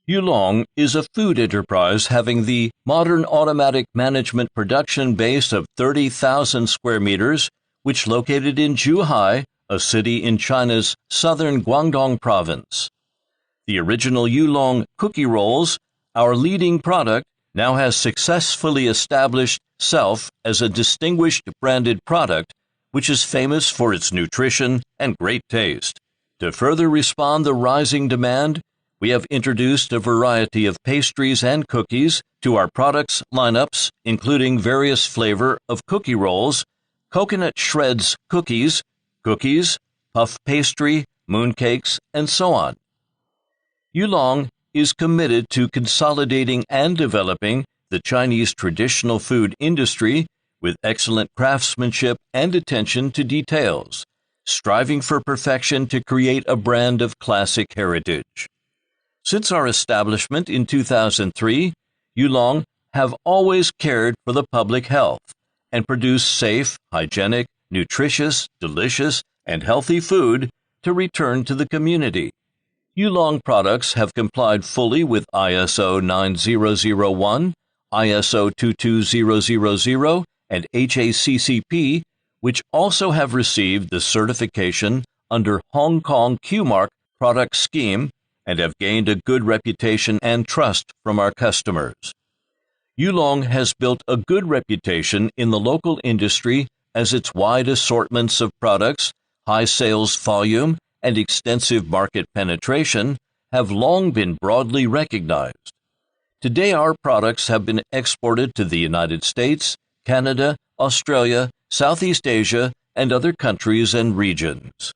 Eulong is a food enterprise having the modern automatic management production base of 30,000 square meters, which located in Zhuhai, a city in China's southern Guangdong province. The original Eulong cookie rolls, our leading product, now has successfully established itself as a distinguished branded product, which is famous for its nutrition and great taste. To further respond to rising demand, we have introduced a variety of pastries and cookies to our products lineups, including various flavor of cookie rolls, coconut shreds cookies, puff pastry, mooncakes, and so on. Eulong is committed to consolidating and developing the Chinese traditional food industry with excellent craftsmanship and attention to details, striving for perfection to create a brand of classic heritage. Since our establishment in 2003, Eulong have always cared for the public health and produced safe, hygienic, nutritious, delicious, and healthy food to return to the community. Eulong products have complied fully with ISO 9001, ISO 22000, and HACCP, which also have received the certification under Hong Kong Q-Mark product scheme and have gained a good reputation and trust from our customers. Eulong has built a good reputation in the local industry as its wide assortments of products, high sales volume, and extensive market penetration have long been broadly recognized. Today our products have been exported to the United States, Canada, Australia, Southeast Asia, and other countries and regions.